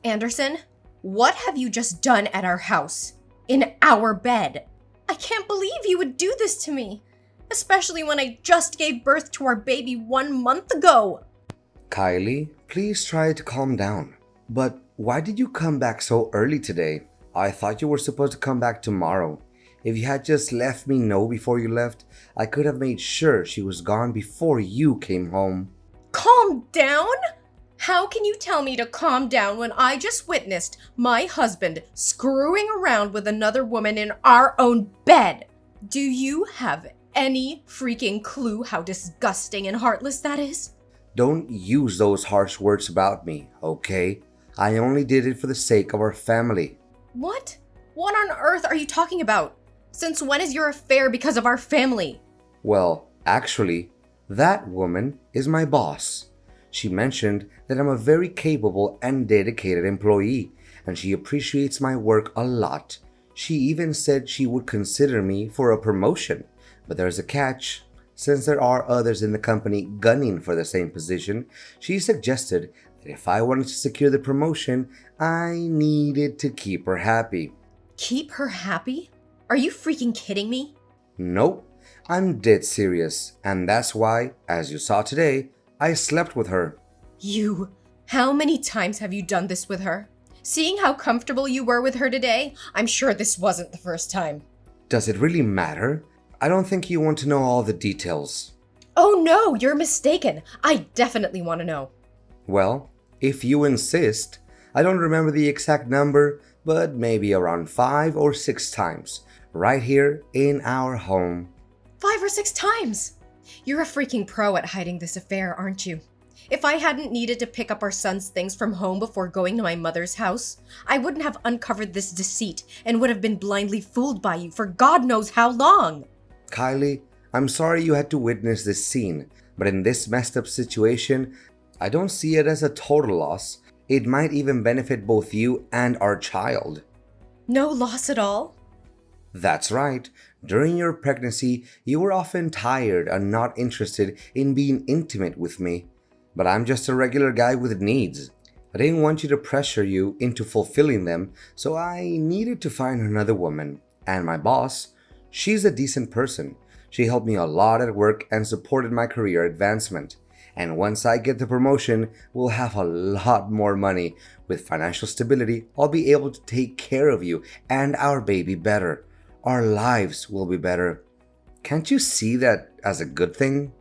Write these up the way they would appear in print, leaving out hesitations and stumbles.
Anderson, what have you just done at our house? In our bed? I can't believe you would do this to me, especially when I just gave birth to our baby 1 month ago. Kylie, please try to calm down. But why did you come back so early today? I thought you were supposed to come back tomorrow. If you had just let me know before you left, I could have made sure she was gone before you came home. Calm down? How can you tell me to calm down when I just witnessed my husband screwing around with another woman in our own bed? Do you have any freaking clue how disgusting and heartless that is? Don't use those harsh words about me, okay? I only did it for the sake of our family. What? What on earth are you talking about? Since when is your affair because of our family? Well, actually, that woman is my boss. She mentioned that I'm a very capable and dedicated employee, and she appreciates my work a lot. She even said she would consider me for a promotion. But there's a catch. Since there are others in the company gunning for the same position, she suggested that if I wanted to secure the promotion, I needed to keep her happy. Keep her happy? Are you freaking kidding me? Nope, I'm dead serious, and that's why, as you saw today, I slept with her. How many times have you done this with her? Seeing how comfortable you were with her today, I'm sure this wasn't the first time. Does it really matter? I don't think you want to know all the details. Oh no, you're mistaken. I definitely want to know. Well, if you insist, I don't remember the exact number, but maybe around 5 or 6 times, right here in our home. 5 or 6 times? You're a freaking pro at hiding this affair, aren't you? If I hadn't needed to pick up our son's things from home before going to my mother's house, I wouldn't have uncovered this deceit and would have been blindly fooled by you for God knows how long. Kylie, I'm sorry you had to witness this scene, but in this messed up situation, I don't see it as a total loss. It might even benefit both you and our child. No loss at all? That's right. During your pregnancy, you were often tired and not interested in being intimate with me. But I'm just a regular guy with needs. I didn't want you to pressure you into fulfilling them, so I needed to find another woman. And my boss, she's a decent person. She helped me a lot at work and supported my career advancement. And once I get the promotion, we'll have a lot more money. With financial stability, I'll be able to take care of you and our baby better. Our lives will be better. Can't you see that as a good thing?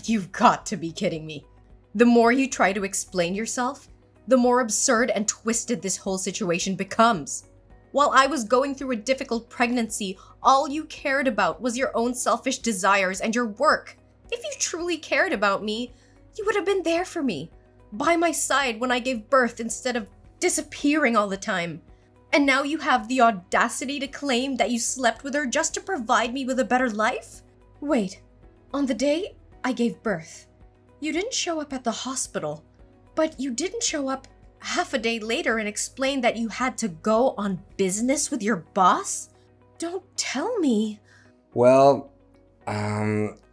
You've got to be kidding me. The more you try to explain yourself, the more absurd and twisted this whole situation becomes. While I was going through a difficult pregnancy, all you cared about was your own selfish desires and your work. If you truly cared about me, you would have been there for me, by my side when I gave birth instead of disappearing all the time. And now you have the audacity to claim that you slept with her just to provide me with a better life? Wait, on the day I gave birth, you didn't show up at the hospital, but you didn't show up half a day later and explain that you had to go on business with your boss? Don't tell me. Well,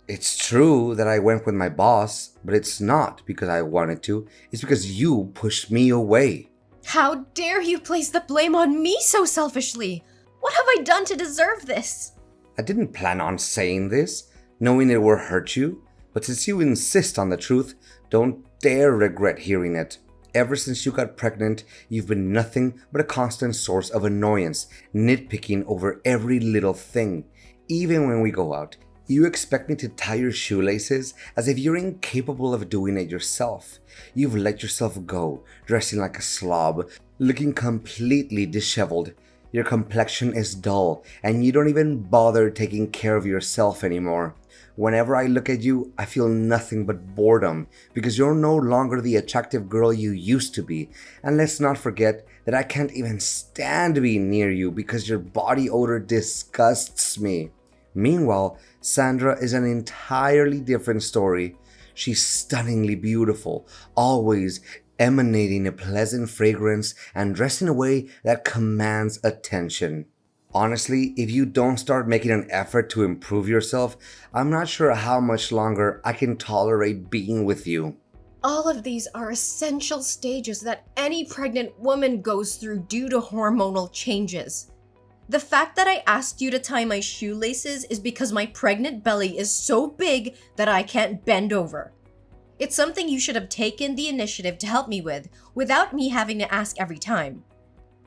it's true that I went with my boss, but it's not because I wanted to. It's because you pushed me away. How dare you place the blame on me so selfishly? What have I done to deserve this? I didn't plan on saying this, knowing it would hurt you. But since you insist on the truth, don't dare regret hearing it. Ever since you got pregnant, you've been nothing but a constant source of annoyance, nitpicking over every little thing. Even when we go out, you expect me to tie your shoelaces as if you're incapable of doing it yourself. You've let yourself go, dressing like a slob, looking completely disheveled. Your complexion is dull, and you don't even bother taking care of yourself anymore. Whenever I look at you, I feel nothing but boredom because you're no longer the attractive girl you used to be. And let's not forget that I can't even stand being near you because your body odor disgusts me. Meanwhile, Sandra is an entirely different story. She's stunningly beautiful, always emanating a pleasant fragrance and dressed in a way that commands attention. Honestly, if you don't start making an effort to improve yourself, I'm not sure how much longer I can tolerate being with you. All of these are essential stages that any pregnant woman goes through due to hormonal changes. The fact that I asked you to tie my shoelaces is because my pregnant belly is so big that I can't bend over. It's something you should have taken the initiative to help me with, without me having to ask every time.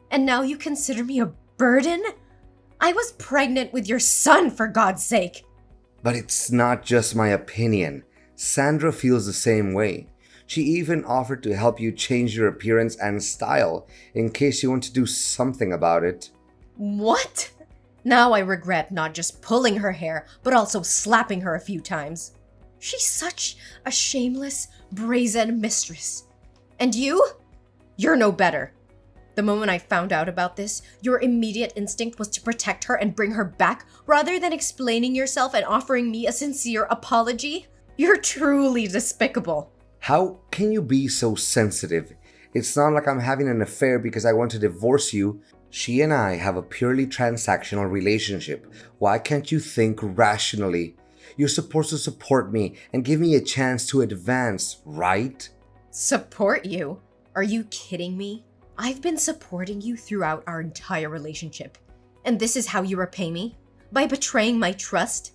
And now you consider me a burden? I was pregnant with your son, for God's sake! But it's not just my opinion. Sandra feels the same way. She even offered to help you change your appearance and style in case you want to do something about it. What? Now I regret not just pulling her hair, but also slapping her a few times. She's such a shameless, brazen mistress. And you? You're no better. The moment I found out about this, your immediate instinct was to protect her and bring her back rather than explaining yourself and offering me a sincere apology. You're truly despicable. How can you be so sensitive? It's not like I'm having an affair because I want to divorce you. She and I have a purely transactional relationship. Why can't you think rationally? You're supposed to support me and give me a chance to advance, right? Support you? Are you kidding me? I've been supporting you throughout our entire relationship. And this is how you repay me? By betraying my trust?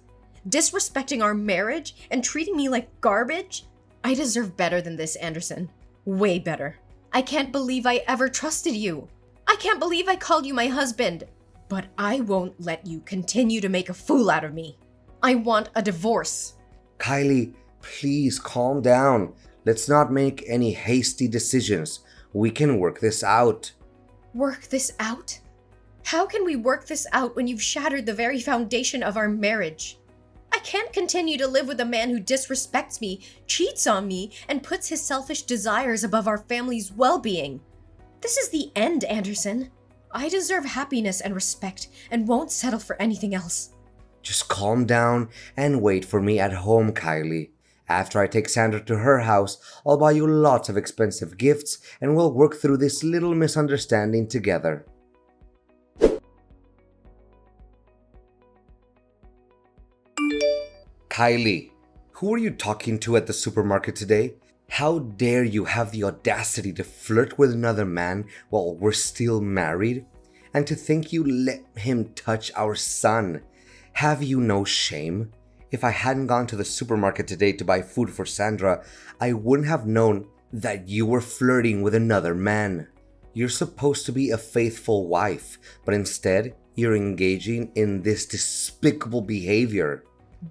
Disrespecting our marriage and treating me like garbage? I deserve better than this, Anderson. Way better. I can't believe I ever trusted you. I can't believe I called you my husband. But I won't let you continue to make a fool out of me. I want a divorce. Kylie, please calm down. Let's not make any hasty decisions. We can work this out. Work this out? How can we work this out when you've shattered the very foundation of our marriage? I can't continue to live with a man who disrespects me, cheats on me, and puts his selfish desires above our family's well-being. This is the end, Anderson. I deserve happiness and respect and won't settle for anything else. Just calm down and wait for me at home, Kylie. After I take Sandra to her house, I'll buy you lots of expensive gifts and we'll work through this little misunderstanding together. Kylie, who are you talking to at the supermarket today? How dare you have the audacity to flirt with another man while we're still married? And to think you let him touch our son? Have you no shame? If I hadn't gone to the supermarket today to buy food for Sandra, I wouldn't have known that you were flirting with another man. You're supposed to be a faithful wife, but instead, you're engaging in this despicable behavior.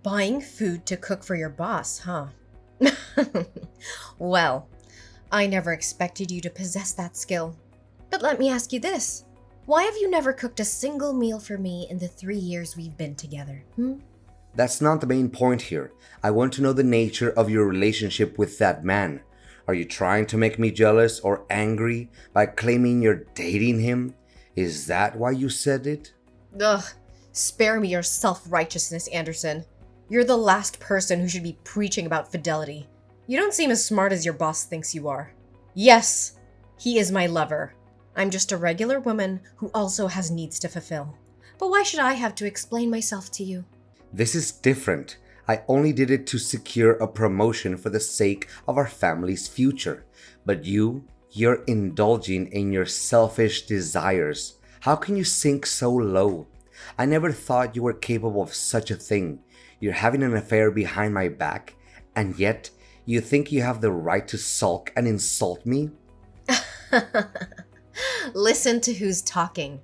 Buying food to cook for your boss, huh? Well, I never expected you to possess that skill. But let me ask you this. Why have you never cooked a single meal for me in the 3 years we've been together? That's not the main point here. I want to know the nature of your relationship with that man. Are you trying to make me jealous or angry by claiming you're dating him? Is that why you said it? Ugh, spare me your self-righteousness, Anderson. You're the last person who should be preaching about fidelity. You don't seem as smart as your boss thinks you are. Yes, he is my lover. I'm just a regular woman who also has needs to fulfill. But why should I have to explain myself to you? This is different. I only did it to secure a promotion for the sake of our family's future. But you're indulging in your selfish desires. How can you sink so low? I never thought you were capable of such a thing. You're having an affair behind my back, and yet you think you have the right to sulk and insult me? Listen to who's talking.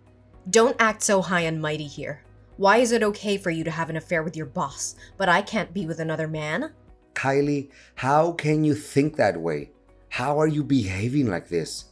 Don't act so high and mighty here. Why is it okay for you to have an affair with your boss, but I can't be with another man? Kylie, how can you think that way? How are you behaving like this?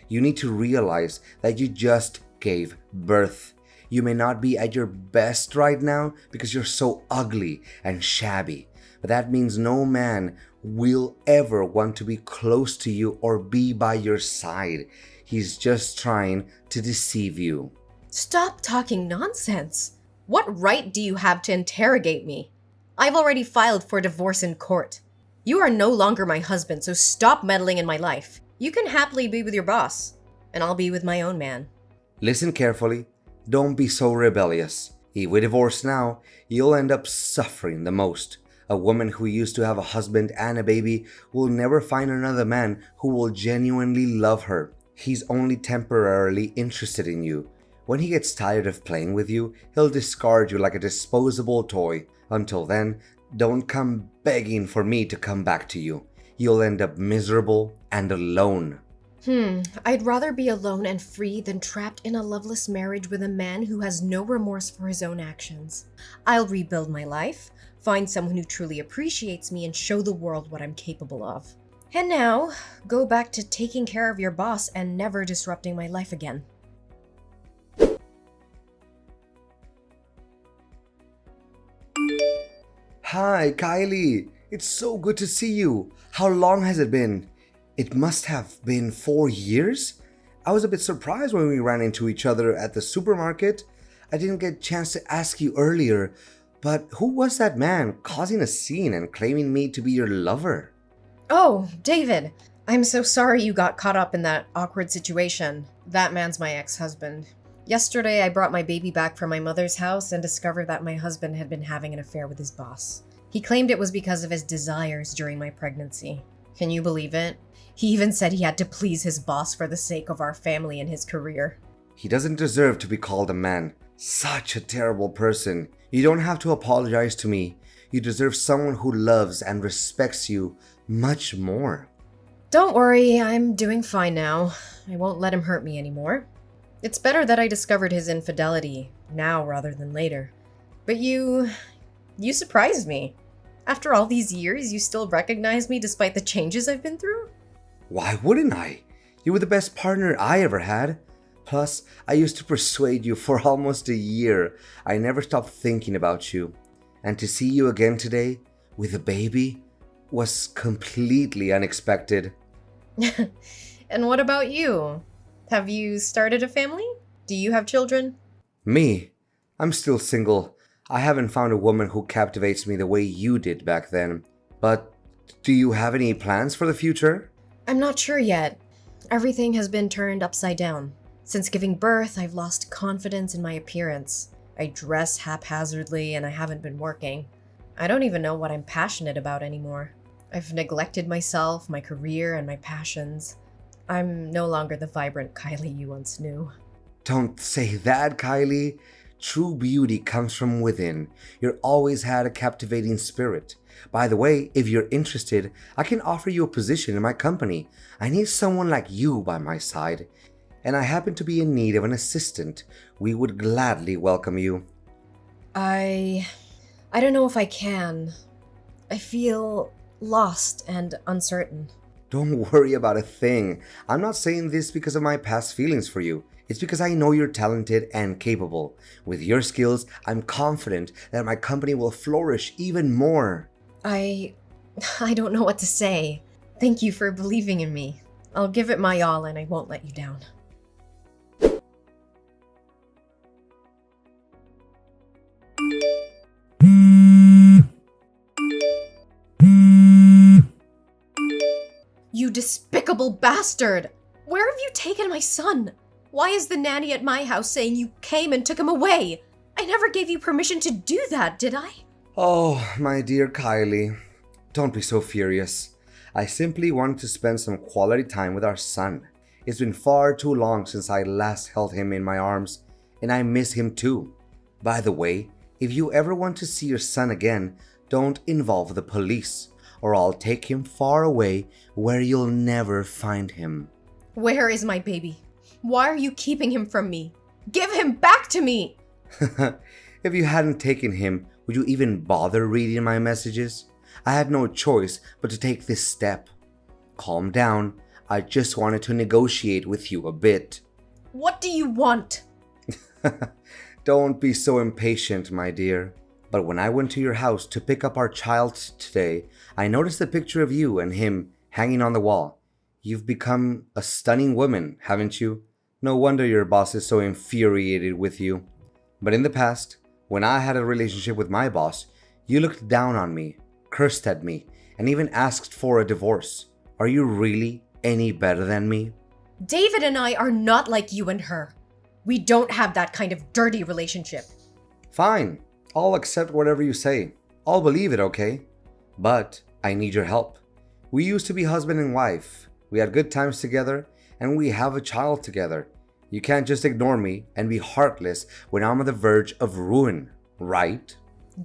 You need to realize that you just gave birth. You may not be at your best right now because you're so ugly and shabby, but that means no man will ever want to be close to you or be by your side. He's just trying to deceive you. Stop talking nonsense. What right do you have to interrogate me? I've already filed for divorce in court. You are no longer my husband, so stop meddling in my life. You can happily be with your boss, and I'll be with my own man. Listen carefully. Don't be so rebellious. If we divorce now, you'll end up suffering the most. A woman who used to have a husband and a baby will never find another man who will genuinely love her. He's only temporarily interested in you. When he gets tired of playing with you, he'll discard you like a disposable toy. Until then, don't come begging for me to come back to you. You'll end up miserable and alone. I'd rather be alone and free than trapped in a loveless marriage with a man who has no remorse for his own actions. I'll rebuild my life, find someone who truly appreciates me, and show the world what I'm capable of. And now, go back to taking care of your boss and never disrupting my life again. Hi, Kylie. It's so good to see you. How long has it been? It must have been 4 years? I was a bit surprised when we ran into each other at the supermarket. I didn't get a chance to ask you earlier, but who was that man causing a scene and claiming me to be your lover? Oh, David. I'm so sorry you got caught up in that awkward situation. That man's my ex-husband. Yesterday, I brought my baby back from my mother's house and discovered that my husband had been having an affair with his boss. He claimed it was because of his desires during my pregnancy. Can you believe it? He even said he had to please his boss for the sake of our family and his career. He doesn't deserve to be called a man. Such a terrible person. You don't have to apologize to me. You deserve someone who loves and respects you much more. Don't worry, I'm doing fine now. I won't let him hurt me anymore. It's better that I discovered his infidelity now rather than later. But you surprised me. After all these years, you still recognize me despite the changes I've been through? Why wouldn't I? You were the best partner I ever had. Plus, I used to persuade you for almost a year. I never stopped thinking about you. And to see you again today, with a baby, was completely unexpected. And what about you? Have you started a family? Do you have children? Me? I'm still single. I haven't found a woman who captivates me the way you did back then. But do you have any plans for the future? I'm not sure yet. Everything has been turned upside down. Since giving birth, I've lost confidence in my appearance. I dress haphazardly and I haven't been working. I don't even know what I'm passionate about anymore. I've neglected myself, my career, and my passions. I'm no longer the vibrant Kylie you once knew. Don't say that, Kylie. True beauty comes from within. You've always had a captivating spirit. By the way, if you're interested, I can offer you a position in my company. I need someone like you by my side. And I happen to be in need of an assistant. We would gladly welcome you. I don't know if I can. I feel lost and uncertain. Don't worry about a thing. I'm not saying this because of my past feelings for you. It's because I know you're talented and capable. With your skills, I'm confident that my company will flourish even more. I don't know what to say. Thank you for believing in me. I'll give it my all and I won't let you down. You despicable bastard! Where have you taken my son? Why is the nanny at my house saying you came and took him away? I never gave you permission to do that, did I? Oh, my dear Kylie, don't be so furious. I simply wanted to spend some quality time with our son. It's been far too long since I last held him in my arms, and I miss him too. By the way, if you ever want to see your son again, don't involve the police, or I'll take him far away where you'll never find him. Where is my baby? Why are you keeping him from me? Give him back to me! If you hadn't taken him, would you even bother reading my messages? I had no choice but to take this step. Calm down. I just wanted to negotiate with you a bit. What do you want? Don't be so impatient, my dear. But when I went to your house to pick up our child today, I noticed a picture of you and him hanging on the wall. You've become a stunning woman, haven't you? No wonder your boss is so infuriated with you. But in the past, when I had a relationship with my boss, you looked down on me, cursed at me, and even asked for a divorce. Are you really any better than me? David and I are not like you and her. We don't have that kind of dirty relationship. Fine. I'll accept whatever you say. I'll believe it, okay? But I need your help. We used to be husband and wife. We had good times together, and we have a child together. You can't just ignore me and be heartless when I'm on the verge of ruin, right?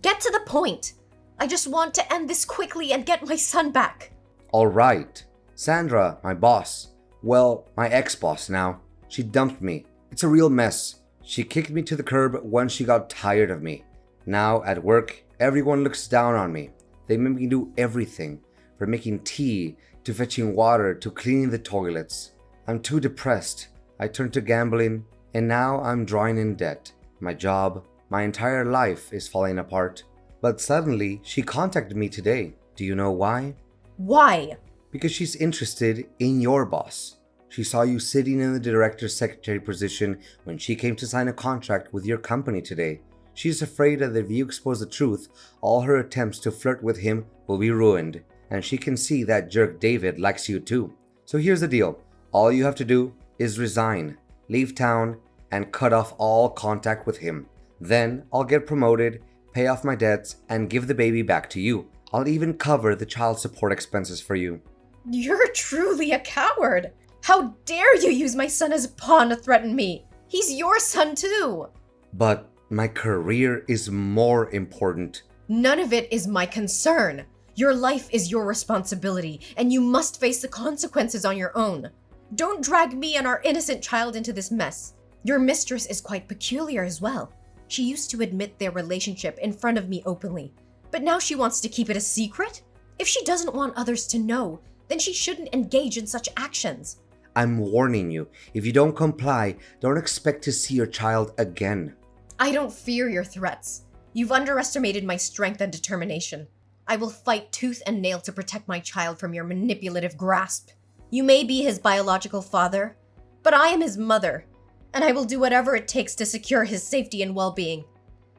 Get to the point. I just want to end this quickly and get my son back. All right. Sandra, my boss. Well, my ex-boss now. She dumped me. It's a real mess. She kicked me to the curb once she got tired of me. Now, at work, everyone looks down on me. They make me do everything, from making tea, to fetching water, to cleaning the toilets. I'm too depressed. I turned to gambling, and now I'm drawing in debt. My job, my entire life is falling apart. But suddenly, she contacted me today. Do you know why? Why? Because she's interested in your boss. She saw you sitting in the director's secretary position when she came to sign a contract with your company today. She's afraid that if you expose the truth, all her attempts to flirt with him will be ruined. And she can see that jerk David likes you too. So here's the deal. All you have to do is resign, leave town, and cut off all contact with him. Then I'll get promoted, pay off my debts, and give the baby back to you. I'll even cover the child support expenses for you. You're truly a coward. How dare you use my son as a pawn to threaten me? He's your son too. But my career is more important. None of it is my concern. Your life is your responsibility, and you must face the consequences on your own. Don't drag me and our innocent child into this mess. Your mistress is quite peculiar as well. She used to admit their relationship in front of me openly, but now she wants to keep it a secret? If she doesn't want others to know, then she shouldn't engage in such actions. I'm warning you. If you don't comply, don't expect to see your child again. I don't fear your threats. You've underestimated my strength and determination. I will fight tooth and nail to protect my child from your manipulative grasp. You may be his biological father, but I am his mother, and I will do whatever it takes to secure his safety and well-being.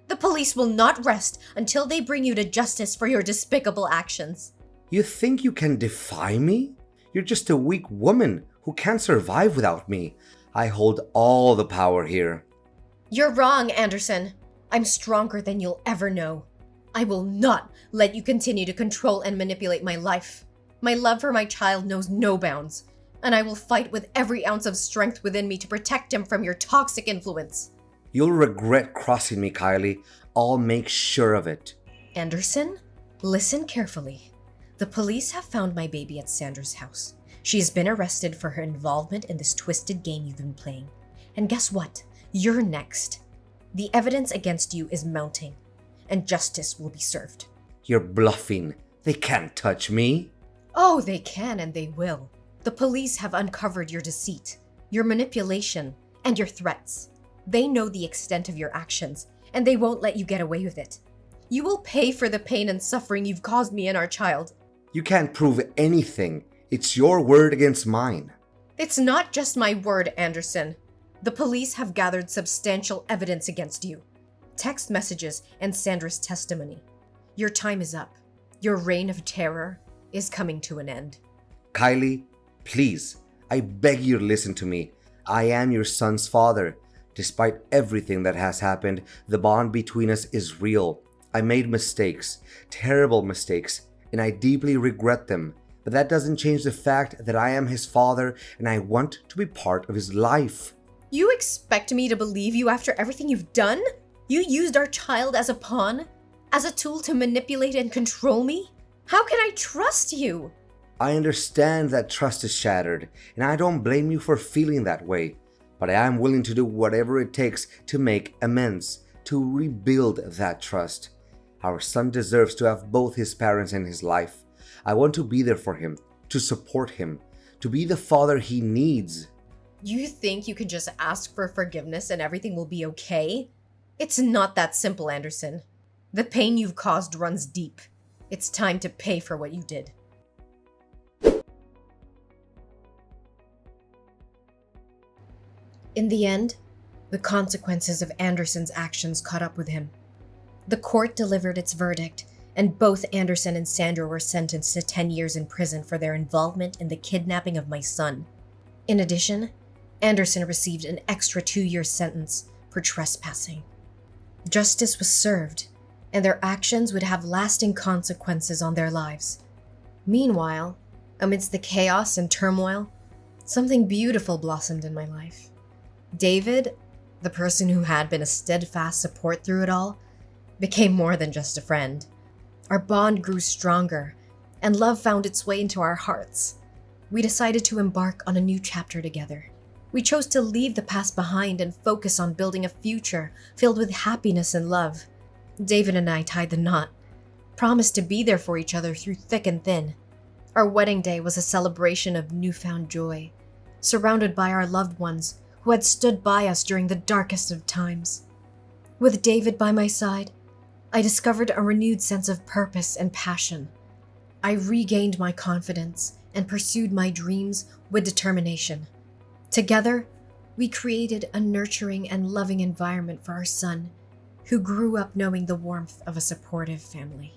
The police will not rest until they bring you to justice for your despicable actions. You think you can defy me? You're just a weak woman who can't survive without me. I hold all the power here. You're wrong, Anderson. I'm stronger than you'll ever know. I will not let you continue to control and manipulate my life. My love for my child knows no bounds, and I will fight with every ounce of strength within me to protect him from your toxic influence. You'll regret crossing me, Kylie. I'll make sure of it. Anderson, listen carefully. The police have found my baby at Sandra's house. She has been arrested for her involvement in this twisted game you've been playing. And guess what? You're next. The evidence against you is mounting, and justice will be served. You're bluffing. They can't touch me. Oh, they can and they will. The police have uncovered your deceit, your manipulation, and your threats. They know the extent of your actions, and they won't let you get away with it. You will pay for the pain and suffering you've caused me and our child. You can't prove anything. It's your word against mine. It's not just my word, Anderson. The police have gathered substantial evidence against you. Text messages and Sandra's testimony. Your time is up. Your reign of terror is coming to an end. Kylie, please, I beg you to listen to me. I am your son's father. Despite everything that has happened, the bond between us is real. I made mistakes, terrible mistakes, and I deeply regret them. But that doesn't change the fact that I am his father and I want to be part of his life. You expect me to believe you after everything you've done? You used our child as a pawn? As a tool to manipulate and control me? How can I trust you? I understand that trust is shattered, and I don't blame you for feeling that way. But I am willing to do whatever it takes to make amends, to rebuild that trust. Our son deserves to have both his parents in his life. I want to be there for him, to support him, to be the father he needs. You think you can just ask for forgiveness and everything will be okay? It's not that simple, Anderson. The pain you've caused runs deep. It's time to pay for what you did. In the end, the consequences of Anderson's actions caught up with him. The court delivered its verdict, and both Anderson and Sandra were sentenced to 10 years in prison for their involvement in the kidnapping of my son. In addition, Anderson received an extra 2-year sentence for trespassing. Justice was served, and their actions would have lasting consequences on their lives. Meanwhile, amidst the chaos and turmoil, something beautiful blossomed in my life. David, the person who had been a steadfast support through it all, became more than just a friend. Our bond grew stronger, and love found its way into our hearts. We decided to embark on a new chapter together. We chose to leave the past behind and focus on building a future filled with happiness and love. David and I tied the knot, promised to be there for each other through thick and thin. Our wedding day was a celebration of newfound joy, surrounded by our loved ones who had stood by us during the darkest of times. With David by my side, I discovered a renewed sense of purpose and passion. I regained my confidence and pursued my dreams with determination. Together, we created a nurturing and loving environment for our son, who grew up knowing the warmth of a supportive family.